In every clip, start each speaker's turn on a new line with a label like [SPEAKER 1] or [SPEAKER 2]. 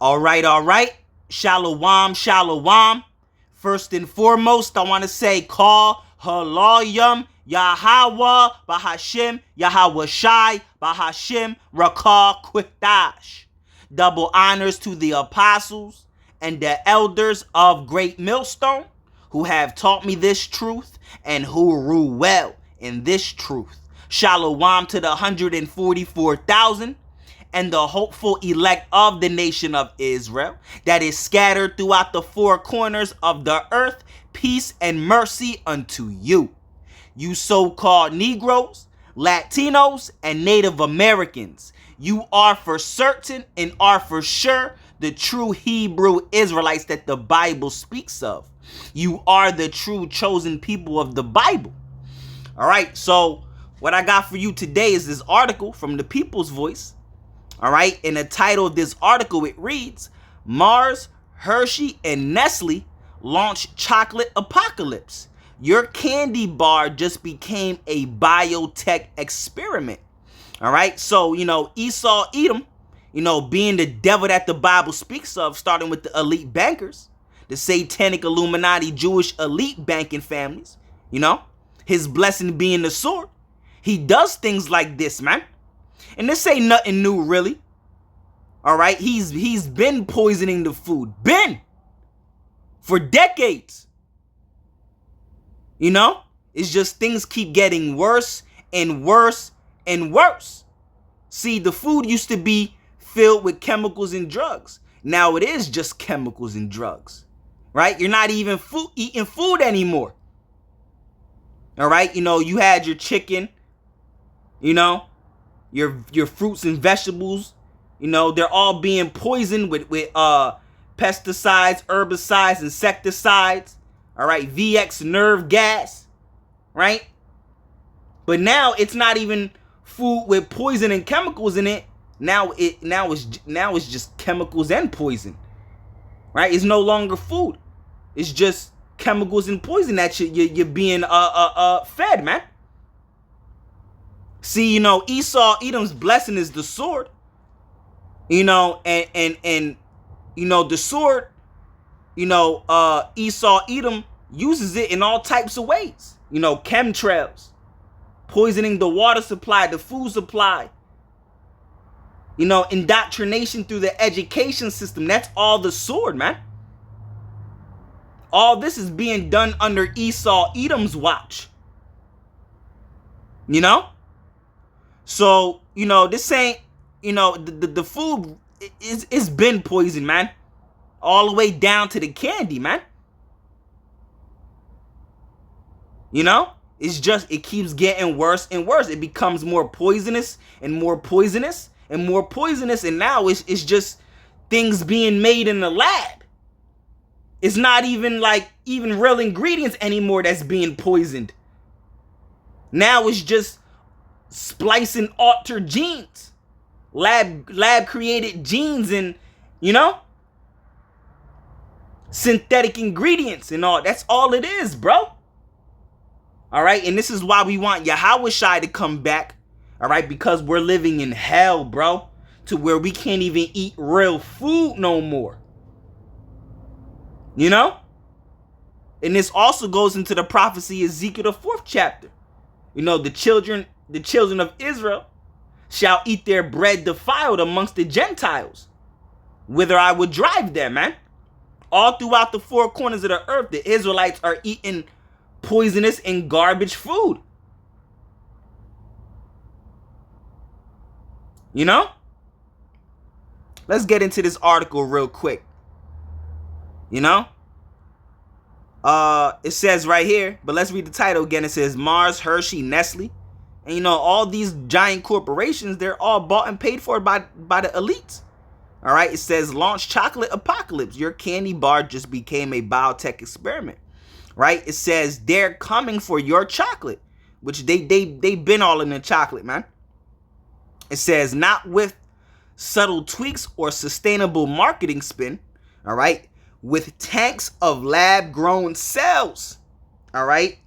[SPEAKER 1] All right. Shalom, shalom. First and foremost, I want to say call halayim Yahweh Bahashim Yahweh Shai Bahashim Rakah Quitash. Double honors to the apostles and the elders of Great Millstone who have taught me this truth and who rule well in this truth. Shalom to the 144,000 and the hopeful elect of the nation of Israel that is scattered throughout the four corners of the earth. Peace and mercy unto you. You so-called Negroes, Latinos, and Native Americans, you are for certain and are for sure the true Hebrew Israelites that the Bible speaks of. You are the true chosen people of the Bible. All right, so what I got for you today is this article from the People's Voice. All right, in the title of this article, it reads, Mars, Hershey, and Nestle launch chocolate apocalypse. Your candy bar just became a biotech experiment. All right, so, Esau, Edom, being the devil that the Bible speaks of, starting with the elite bankers, the satanic Illuminati Jewish elite banking families, his blessing being the sword. He does things like this, man. And this ain't nothing new, really. All right, he's been poisoning the food. Been. For decades. It's just things keep getting worse and worse and worse. See, the food used to be filled with chemicals and drugs. Now it is just chemicals and drugs. Right? You're not even eating food anymore. All right? You had your chicken, your fruits and vegetables, they're all being poisoned with pesticides, herbicides, insecticides, all right, VX nerve gas, right? But now it's not even food with poison and chemicals in it. Now it's just chemicals and poison, right? It's no longer food. It's just chemicals and poison that you're being fed, man. See, Esau, Edom's blessing is the sword. And the sword, Esau, Edom uses it in all types of ways. Chemtrails, poisoning the water supply, the food supply. Indoctrination through the education system. That's all the sword, man. All this is being done under Esau, Edom's watch. So, this ain't, the food it's been poisoned, man. All the way down to the candy, man. It's just, it keeps getting worse and worse. It becomes more poisonous and more poisonous and more poisonous. And now it's just things being made in the lab. It's not even even real ingredients anymore that's being poisoned. Now it's just splicing altered genes, lab created genes, and synthetic ingredients and all. That's all it is, bro. All right, and this is why we want Yahweh Shai to come back. All right, because we're living in hell, bro, to where we can't even eat real food no more. And this also goes into the prophecy of Ezekiel, the 4th chapter. The children of Israel shall eat their bread defiled amongst the Gentiles, whither I would drive them, man. All throughout the four corners of the earth, the Israelites are eating poisonous and garbage food. Let's get into this article real quick. It says right here, but let's read the title again. It says Mars, Hershey, Nestle. And all these giant corporations, they're all bought and paid for by the elites. All right, it says launch chocolate apocalypse. Your candy bar just became a biotech experiment. Right? It says they're coming for your chocolate, which they've been all in the chocolate, man. It says not with subtle tweaks or sustainable marketing spin. All right, with tanks of lab-grown cells. All right,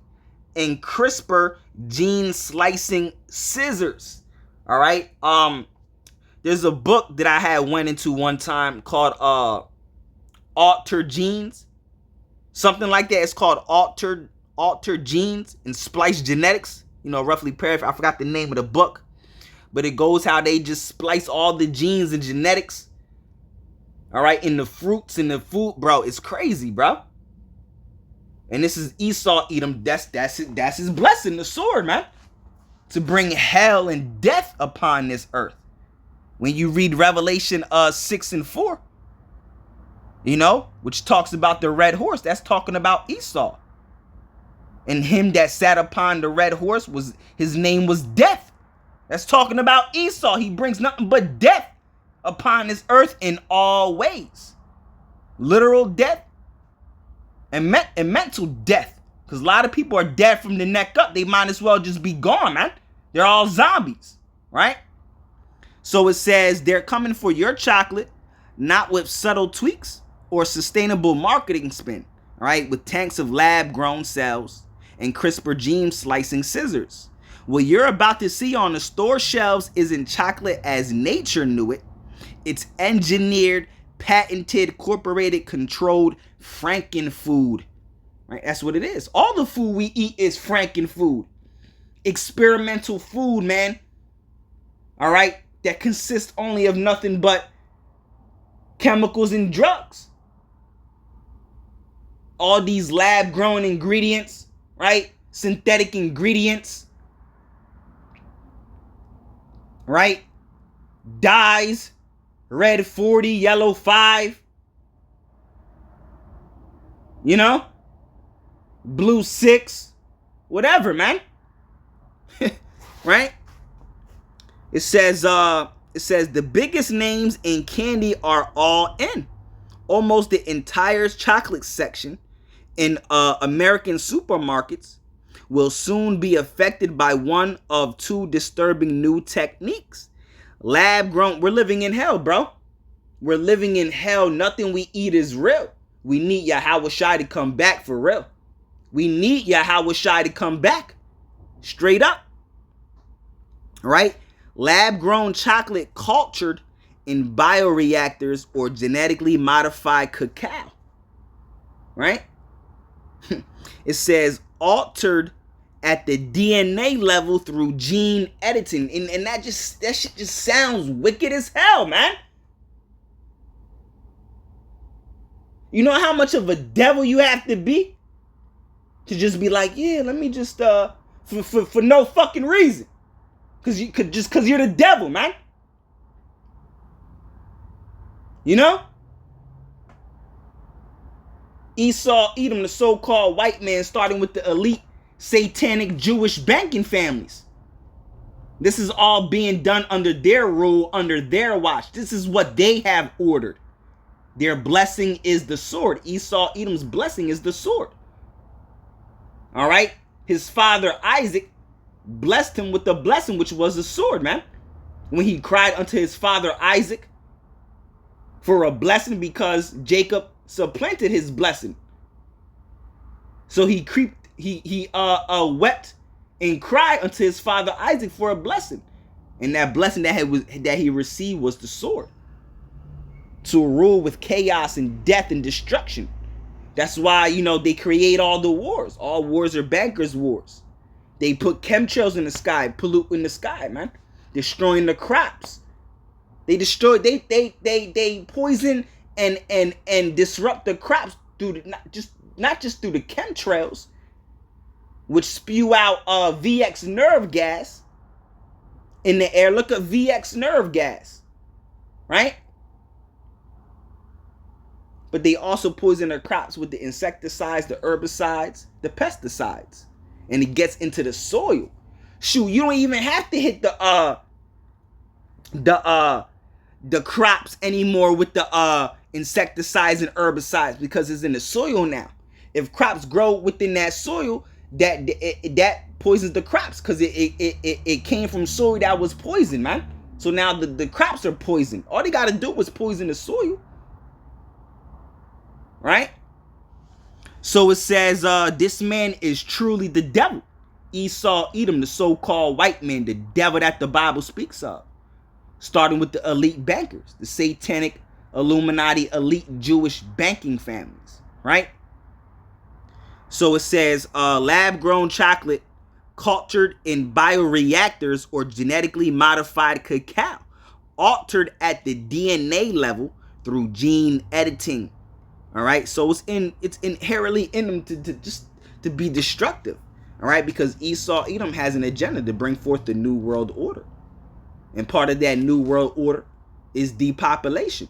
[SPEAKER 1] and CRISPR gene slicing scissors. All right, There's a book that I had went into one time called Altered Genes. Something like that. It's called Altered Genes and Spliced Genetics. Roughly paraphrase. I forgot the name of the book. But it goes how they just splice all the genes and genetics. All right, in the fruits and the food, bro. It's crazy, bro. And this is Esau Edom. That's his blessing, the sword, man. To bring hell and death upon this earth. When you read Revelation 6 and 4, which talks about the red horse, that's talking about Esau. And him that sat upon the red horse, his name was Death. That's talking about Esau. He brings nothing but death upon this earth in all ways. Literal death and mental death. Because a lot of people are dead from the neck up. They might as well just be gone, man. They're all zombies, right? So it says they're coming for your chocolate, not with subtle tweaks or sustainable marketing spin, right? With tanks of lab-grown cells and CRISPR gene slicing scissors. What you're about to see on the store shelves isn't chocolate as nature knew it. It's engineered, patented, corporated, controlled Frankenfood, right? That's what it is. All the food we eat is Frankenfood. Experimental food, man. All right? That consists only of nothing but chemicals and drugs. All these lab-grown ingredients, right? Synthetic ingredients, right? Dyes, red 40, yellow 5, blue 6, whatever, man. Right? It says the biggest names in candy are all in. Almost the entire chocolate section in American supermarkets will soon be affected by one of two disturbing new techniques. Lab grown. We're living in hell, bro. We're living in hell. Nothing we eat is real. We need Yahweh Shai to come back for real. We need Yahweh Shai to come back. Straight up. Right? Lab-grown chocolate cultured in bioreactors or genetically modified cacao. Right? It says altered at the DNA level through gene editing. And that shit just sounds wicked as hell, man. You know how much of a devil you have to be to just be like, yeah, let me just for no fucking reason. Cause you're the devil, man. Esau Edom, the so-called white man, starting with the elite satanic Jewish banking families. This is all being done under their rule, under their watch. This is what they have ordered. Their blessing is the sword. Esau Edom's blessing is the sword. All right? His father Isaac blessed him with the blessing, which was the sword, man. When he cried unto his father Isaac for a blessing because Jacob supplanted his blessing. So he wept and cried unto his father Isaac for a blessing. And that blessing that he received was the sword. To rule with chaos and death and destruction. That's why, they create all the wars. All wars are bankers' wars. They put chemtrails in the sky, polluting the sky, man. Destroying the crops. They destroy, they poison and disrupt the crops through not just through the chemtrails, which spew out VX nerve gas in the air. Look at VX nerve gas, right? But they also poison their crops with the insecticides, the herbicides, the pesticides. And it gets into the soil. Shoot, you don't even have to hit the crops anymore with the insecticides and herbicides because it's in the soil now. If crops grow within that soil, that poisons the crops because it came from soil that was poisoned, man. So now the crops are poisoned. All they got to do was poison the soil. Right? So it says this man is truly the devil. Esau Edom, the so-called white man, the devil that the Bible speaks of. starting with the elite bankers, the satanic Illuminati elite Jewish banking families, right? So it says lab-grown chocolate cultured in bioreactors or genetically modified cacao, altered at the DNA level through gene editing. All right, so it's inherently in them to be destructive. All right, because Esau Edom has an agenda to bring forth the new world order, and part of that new world order is depopulation.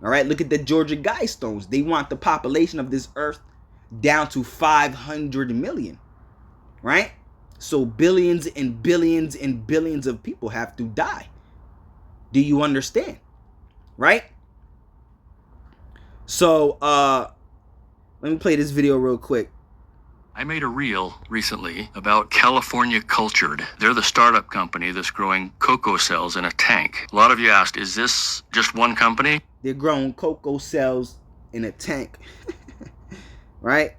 [SPEAKER 1] All right, look at the Georgia Guidestones. They want the population of this earth down to 500 million, right? So billions and billions and billions of people have to die. Do you understand? Right? So let me play this video real quick.
[SPEAKER 2] I made a reel recently about California Cultured. They're the startup company that's growing cocoa cells in a tank. A lot of you asked, is this just one company?
[SPEAKER 1] They're growing cocoa cells in a tank. Right?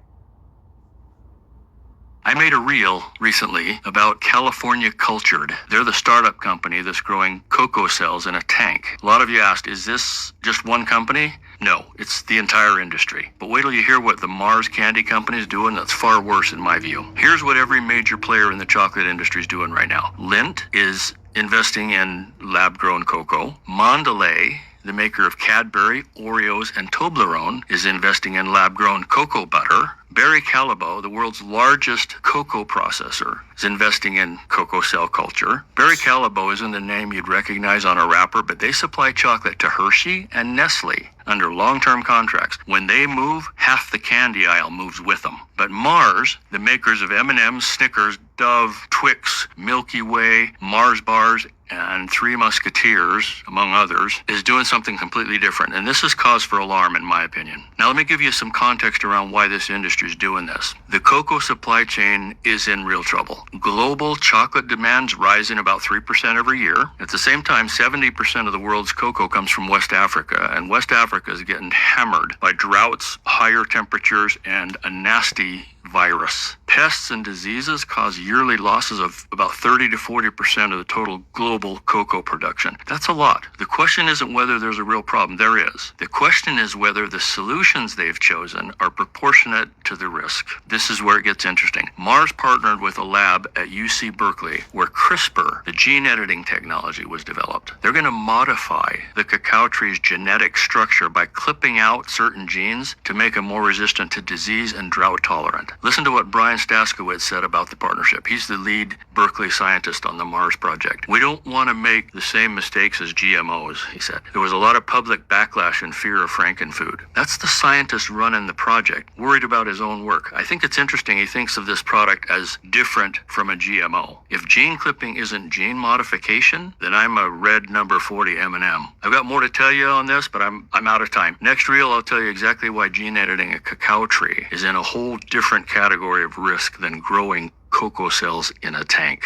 [SPEAKER 2] I made a reel recently about California Cultured. They're the startup company that's growing cocoa cells in a tank. A lot of you asked, is this just one company? No, it's the entire industry. But wait till you hear what the Mars Candy Company is doing that's far worse in my view. Here's what every major player in the chocolate industry is doing right now. Lindt is investing in lab-grown cocoa. Mondelez, the maker of Cadbury, Oreos, and Toblerone, is investing in lab-grown cocoa butter. Barry Callebaut, the world's largest cocoa processor, is investing in cocoa cell culture. Barry Callebaut isn't a name you'd recognize on a wrapper, but they supply chocolate to Hershey and Nestle under long-term contracts. When they move, half the candy aisle moves with them. But Mars, the makers of M&M's, Snickers, Dove, Twix, Milky Way, Mars bars, and Three Musketeers, among others, is doing something completely different. And this is cause for alarm, in my opinion. Now, let me give you some context around why this industry is doing this. The cocoa supply chain is in real trouble. Global chocolate demand's rising about 3% every year. At the same time, 70% of the world's cocoa comes from West Africa, and West Africa is getting hammered by droughts, higher temperatures, and a nasty virus. Pests and diseases cause yearly losses of about 30 to 40% of the total global cocoa production. That's a lot. The question isn't whether there's a real problem. There is. The question is whether the solutions they've chosen are proportionate to the risk. This is where it gets interesting. Mars partnered with a lab at UC Berkeley where CRISPR, the gene editing technology, was developed. They're going to modify the cacao tree's genetic structure by clipping out certain genes to make it more resistant to disease and drought tolerant. Listen to what Brian Staskowitz said about the partnership. He's the lead Berkeley scientist on the Mars project. We don't want to make the same mistakes as GMOs, he said. There was a lot of public backlash and fear of frankenfood. That's the scientist running the project, worried about his own work. I think it's interesting he thinks of this product as different from a GMO. If gene clipping isn't gene modification, then I'm a red number 40 M&M. I've got more to tell you on this, but I'm out of time. Next reel, I'll tell you exactly why gene editing a cacao tree is in a whole different category of risk than growing cocoa cells in a tank.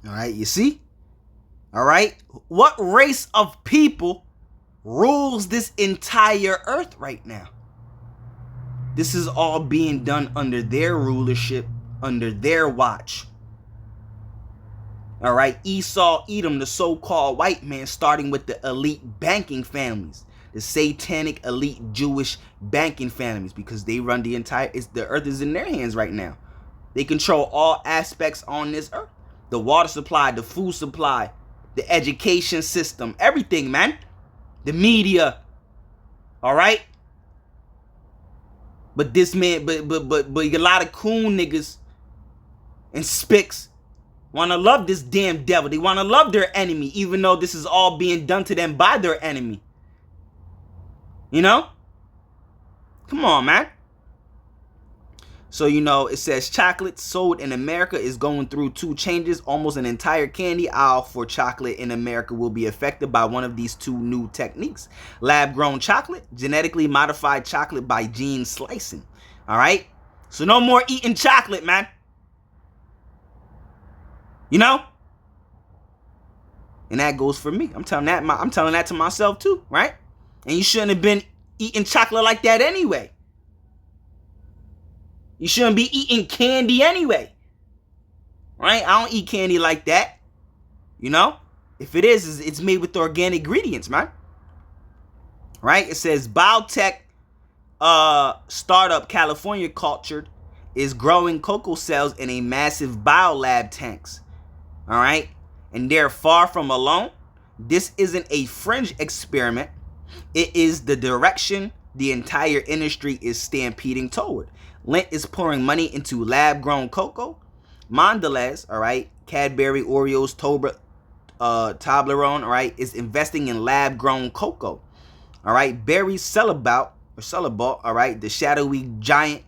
[SPEAKER 1] All right, you see? All right, what race of people rules this entire earth right now? This is all being done under their rulership, under their watch. All right, Esau Edom, the so-called white man, starting with the elite banking families, the satanic elite Jewish banking families, because they run the earth is in their hands right now. They control all aspects on this earth. The water supply, the food supply, the education system, everything, man. The media. All right? But this man, but a lot of coon niggas and spicks want to love this damn devil. They want to love their enemy, even though this is all being done to them by their enemy. You know? Come on, man. So, it says chocolate sold in America is going through two changes. Almost an entire candy aisle for chocolate in America will be affected by one of these two new techniques. Lab-grown chocolate, genetically modified chocolate by gene slicing. All right? So no more eating chocolate, man. And that goes for me. I'm telling that to myself too, right? And you shouldn't have been eating chocolate like that anyway. You shouldn't be eating candy anyway. Right? I don't eat candy like that. If If it is, it's made with organic ingredients, man. Right? It says biotech startup California Cultured is growing cocoa cells in a massive biolab tanks. All right? And they're far from alone. This isn't a fringe experiment. It is the direction the entire industry is stampeding toward. Lent is pouring money into lab-grown cocoa. Mondelez, all right, Cadbury, Oreos, Toblerone, all right, is investing in lab-grown cocoa. All right, Barry Cellebaut, all right, the shadowy giant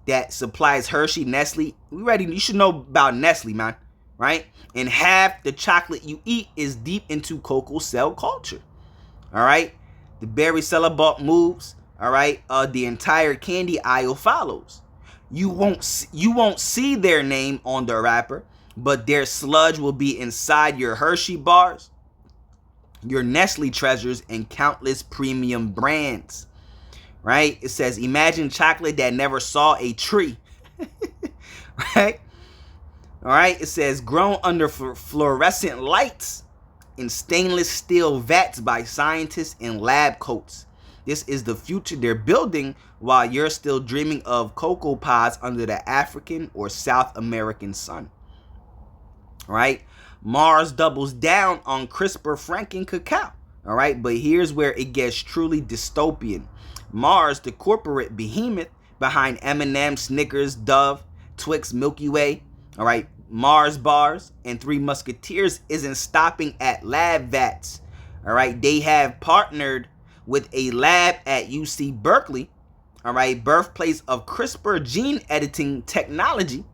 [SPEAKER 1] that supplies Hershey, Nestle. You should know about Nestle, man, right? And half the chocolate you eat is deep into cocoa cell culture. All right, the Barry Cellebaut moves. All right, the entire candy aisle follows. You won't see their name on the wrapper, but their sludge will be inside your Hershey bars, your Nestle treasures, and countless premium brands. Right? It says, imagine chocolate that never saw a tree. Right? All right. It says, grown under fluorescent lights in stainless steel vats by scientists in lab coats. This is the future they're building while you're still dreaming of cocoa pods under the African or South American sun. Right? Mars doubles down on CRISPR Franken cacao. All right? But here's where it gets truly dystopian. Mars, the corporate behemoth behind M&M, Snickers, Dove, Twix, Milky Way, all right, Mars bars, and Three Musketeers isn't stopping at lab vats. All right? They have partnered with a lab at UC Berkeley, all right, birthplace of CRISPR gene editing technology,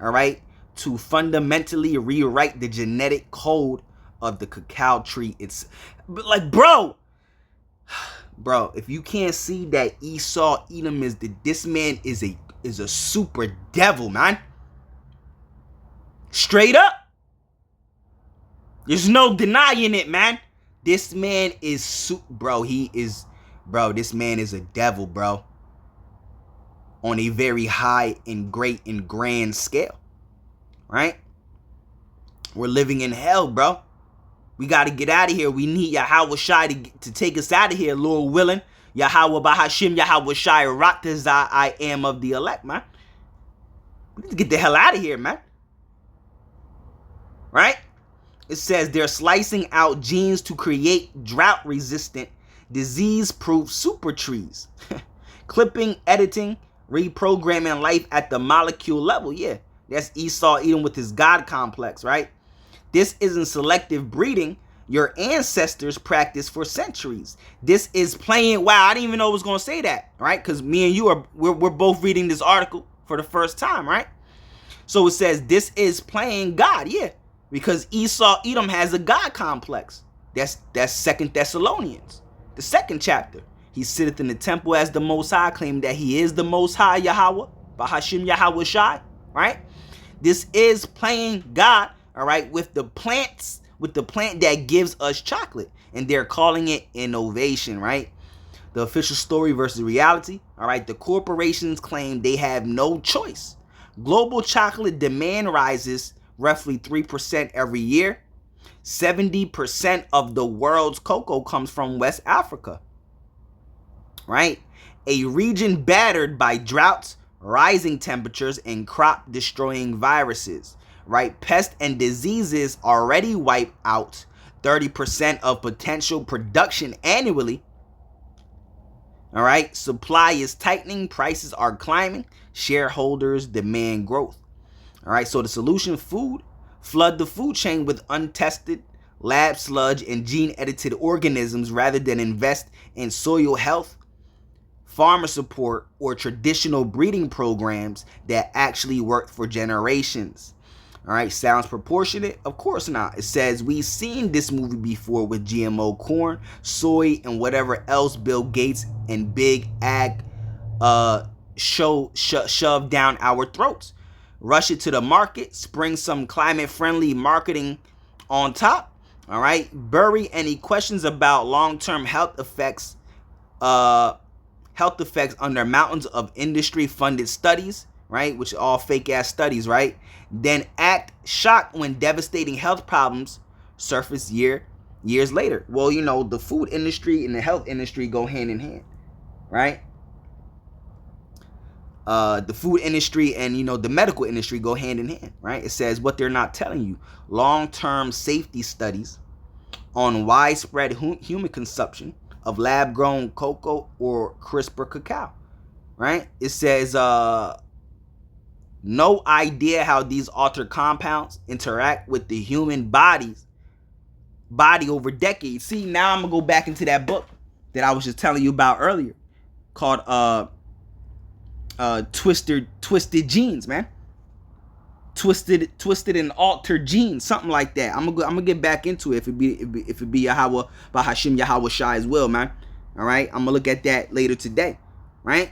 [SPEAKER 1] all right, to fundamentally rewrite the genetic code of the cacao tree. It's like, bro, if you can't see that Esau Edom this man is a super devil, man. Straight up. There's no denying it, man. This man is, this man is a devil, bro. On a very high and great and grand scale. Right? We're living in hell, bro. We got to get out of here. We need Yahweh Shai to take us out of here, Lord willing. Yahweh Bahashim, Yahweh Shai, Ratazah, I am of the elect, man. We need to get the hell out of here, man. Right? It says they're slicing out genes to create drought-resistant, disease-proof super trees. Clipping, editing, reprogramming life at the molecule level. Yeah, that's Esau Edom with his God complex, right? This isn't selective breeding your ancestors practiced for centuries. This is playing, wow, I didn't even know I was going to say that, right? Because me and you we're both reading this article for the first time, right? So it says this is playing God, yeah. Because Esau Edom has a God complex. That's 2 Thessalonians, the 2nd chapter. He sitteth in the temple as the Most High, claiming that he is the Most High Yahweh, Bahashim Yahweh Shai, right? This is playing God, all right, with the plant that gives us chocolate. And they're calling it innovation, right? The official story versus reality, all right? The corporations claim they have no choice. Global chocolate demand rises roughly 3% every year. 70% of the world's cocoa comes from West Africa, right? A region battered by droughts, rising temperatures, and crop-destroying viruses, right? Pests and diseases already wipe out 30% of potential production annually. All right? Supply is tightening, prices are climbing, shareholders demand growth. All right, so the solution, food. Flood the food chain with untested lab sludge and gene-edited organisms rather than invest in soil health, farmer support, or traditional breeding programs that actually worked for generations. All right, sounds proportionate? Of course not. It says we've seen this movie before with GMO corn, soy, and whatever else Bill Gates and Big Ag shoved down our throats. Rush it to the market, spring some climate-friendly marketing on top. All right, bury any questions about long-term health effects under mountains of industry-funded studies, right? Which are all fake-ass studies, right? Then act shocked when devastating health problems surface years later. Well, the food industry and the health industry go hand in hand, right? The food industry and the medical industry go hand in hand, right? It says what they're not telling you: long-term safety studies on widespread human consumption of lab-grown cocoa or CRISPR cacao, right? It says no idea how these altered compounds interact with the human body over decades. See, now I'm gonna go back into that book that I was just telling you about earlier, called Twisted Genes, man. Twisted and altered genes, something like that. I'm gonna get back into it if it be Yahweh by Hashem Yahweh Shai as well, man. All right, I'm gonna look at that later today, right?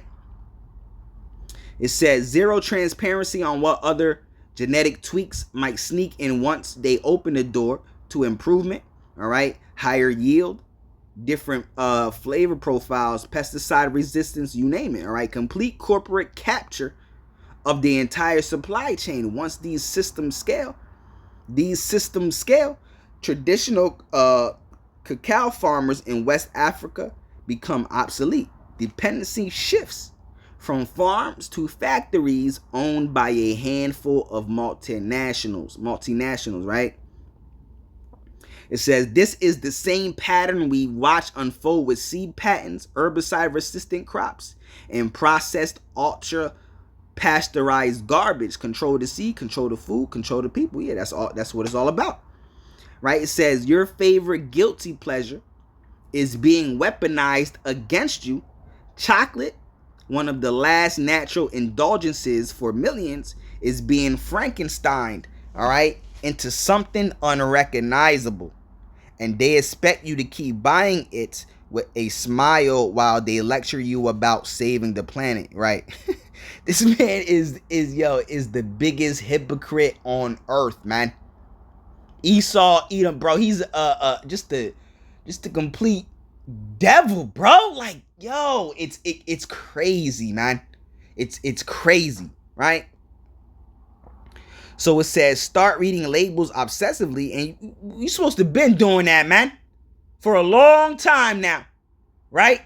[SPEAKER 1] It says zero transparency on what other genetic tweaks might sneak in once they open the door to improvement. All right, higher yield, different flavor profiles, pesticide resistance, you name it. All right, complete corporate capture of the entire supply chain. Once these systems scale, traditional cacao farmers in West Africa become obsolete. Dependency shifts from farms to factories owned by a handful of multinationals, right? It says this is the same pattern we watch unfold with seed patents, herbicide-resistant crops, and processed ultra-pasteurized garbage. Control the seed, control the food, control the people. Yeah, that's what it's all about, right? It says your favorite guilty pleasure is being weaponized against you. Chocolate, one of the last natural indulgences for millions, is being Frankensteined, all right, into something unrecognizable. And they expect you to keep buying it with a smile while they lecture you about saving the planet, right? This man is the biggest hypocrite on earth, man. Esau Edom, bro. He's just a complete devil, bro. Like, yo, it's crazy, man. It's crazy, right? So it says start reading labels obsessively, and you're supposed to been doing that, man, for a long time now, right?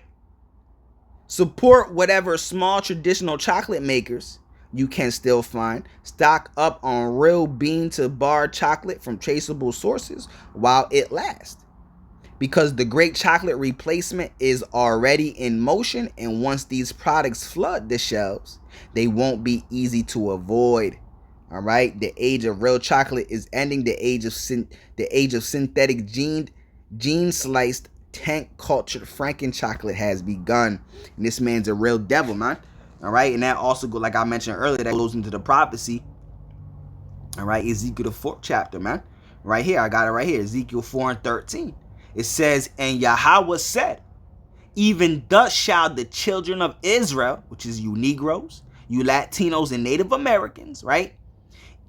[SPEAKER 1] Support whatever small traditional chocolate makers you can still find. Stock up on real bean to bar chocolate from traceable sources while it lasts, because the great chocolate replacement is already in motion, and once these products flood the shelves, they won't be easy to avoid. All right, the age of real chocolate is ending. The age of synthetic gene sliced tank cultured Franken chocolate has begun. And this man's a real devil, man. All right, and that also go, like I mentioned earlier, that goes into the prophecy. All right, Ezekiel the 4th chapter, man. Right here, I got it right here, Ezekiel 4:13. It says, and Yahweh said, even thus shall the children of Israel, which is you Negroes, you Latinos and Native Americans, right,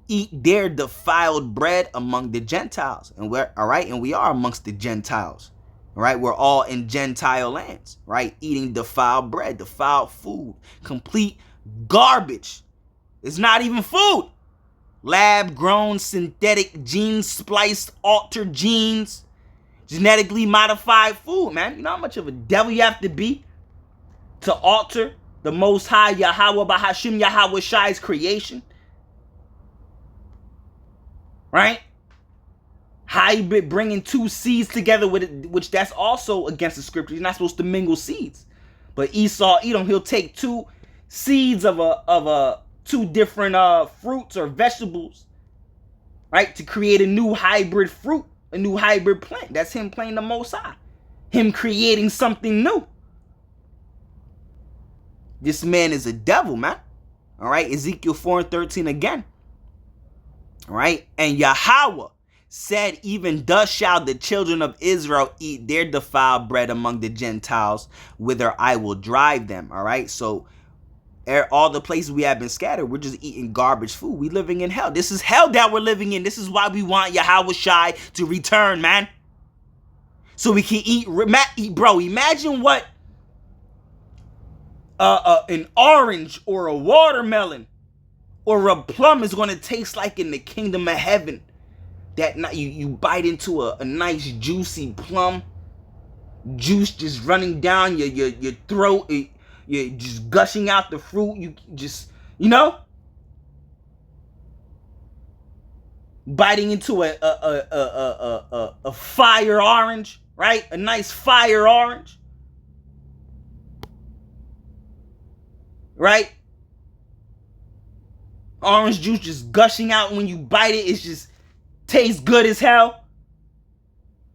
[SPEAKER 1] eat their defiled bread among the Gentiles. And we are amongst the Gentiles, right? We're all in Gentile lands, right? Eating defiled bread, defiled food, complete garbage. It's not even food. Lab-grown, synthetic, gene-spliced, altered genes, genetically modified food, man. You know how much of a devil you have to be to alter the Most High Yahweh Bahashim Yahweh Shai's creation? Right? Hybrid, bringing two seeds together with it, which that's also against the scripture. You're not supposed to mingle seeds. But Esau Edom, he'll take two seeds of two different fruits or vegetables, right, to create a new hybrid fruit, a new hybrid plant. That's him playing the Most High, him creating something new. This man is a devil, man. All right, Ezekiel 4:13 again. All right, and Yahweh said, even thus shall the children of Israel eat their defiled bread among the Gentiles, whither I will drive them. All right, so all the places we have been scattered, we're just eating garbage food. We living in hell. This is hell that we're living in. This is why we want Yahweh Shai to return, man. So we can eat, bro, imagine what an orange or a watermelon or a plum is going to taste like in the kingdom of heaven. that night you bite into a nice juicy plum, juice just running down your throat, you're just gushing out the fruit, you just, biting into a fire orange, right? A nice fire orange, right? Orange juice just gushing out when you bite it. It just tastes good as hell.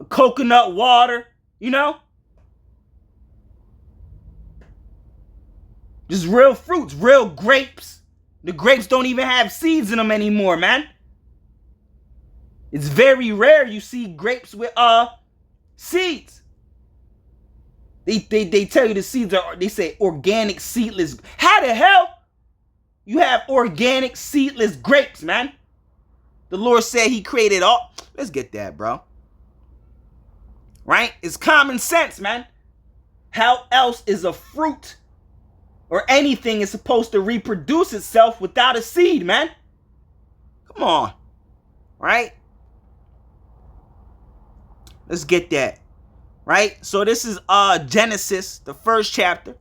[SPEAKER 1] Coconut water, just real fruits, real grapes. The grapes don't even have seeds in them anymore, man. It's very rare you see grapes with seeds. They tell you the seeds are, they say organic seedless. How the hell you have organic seedless grapes, man? The Lord said he created all. Let's get that, bro. Right? It's common sense, man. How else is a fruit or anything is supposed to reproduce itself without a seed, man? Come on. Right? Let's get that. Right? So this is Genesis, the first chapter,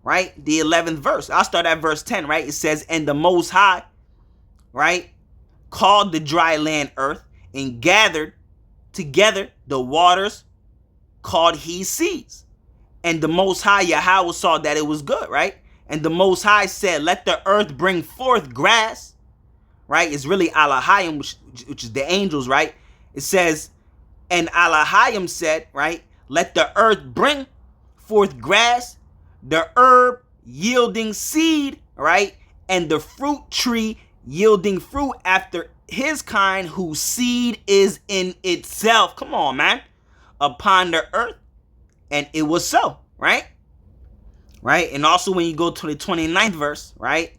[SPEAKER 1] right? The 11th verse. I'll start at verse 10, right? It says, and the Most High, right, called the dry land earth and gathered together the waters called he seas. And the Most High Yahweh saw that it was good, right? And the Most High said, let the earth bring forth grass, right? It's really Elohim, which is the angels, right? It says, and Elohim said, right, let the earth bring forth grass, the herb yielding seed, right, and the fruit tree yielding fruit after his kind, whose seed is in itself. Come on, man. Upon the earth. And it was so, right? Right? And also when you go to the 29th verse, right,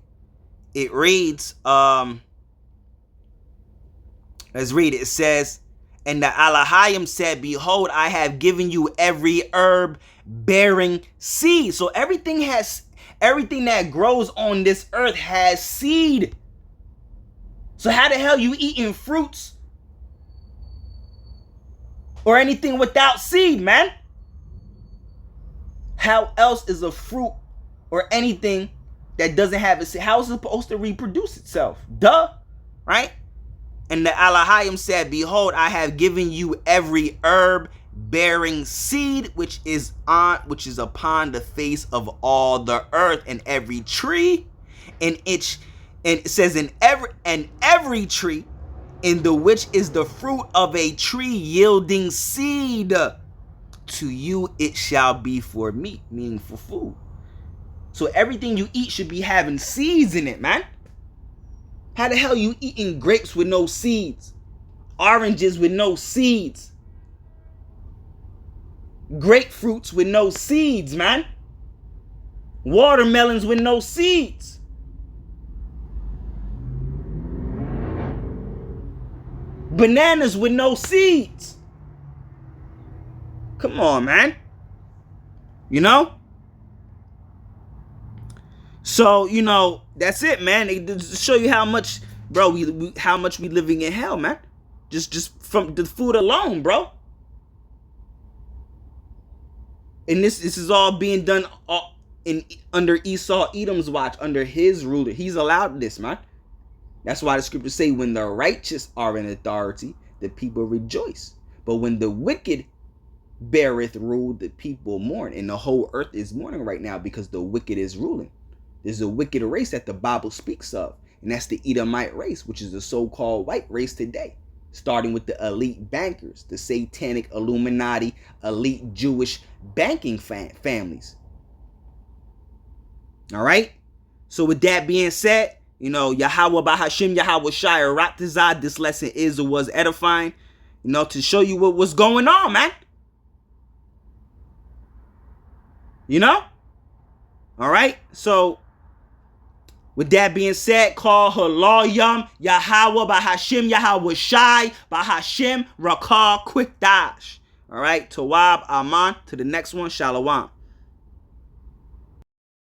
[SPEAKER 1] it reads, let's read it. It says, and the Elohim said, behold, I have given you every herb bearing seed. So everything that grows on this earth has seed. So how the hell you eating fruits or anything without seed, man? How else is a fruit or anything that doesn't have a seed, how is it supposed to reproduce itself? Duh, right? And the Elohim said, behold, I have given you every herb bearing seed, which is upon the face of all the earth, and every tree, and it says in every tree, in the which is the fruit of a tree yielding seed, to you it shall be for meat, meaning for food. So everything you eat should be having seeds in it, man. How the hell you eating grapes with no seeds? Oranges with no seeds? Grapefruits with no seeds, man. Watermelons with no seeds. Bananas with no seeds. Come on, man. So, that's it, man. To show you how much, bro, how much we living in hell, man. Just from the food alone, bro. And this is all being done under Esau Edom's watch, under his ruler. He's allowed this, man. That's why the scriptures say, when the righteous are in authority, the people rejoice. But when the wicked beareth rule, the people mourn. And the whole earth is mourning right now because the wicked is ruling. There's a wicked race that the Bible speaks of, and that's the Edomite race, which is the so-called white race today, starting with the elite bankers, the satanic Illuminati, elite Jewish banking families. All right? So with that being said, Yahweh Bahashim, Yahweh Shai, Ratazad, this lesson is or was edifying, to show you what was going on, man. All right? So with that being said, call Halayam, Yahweh Bahashim, Yahweh Shai, Bahashim, Rakah, Quick Dash. All right, Tawab, Aman. To the next one, Shalom.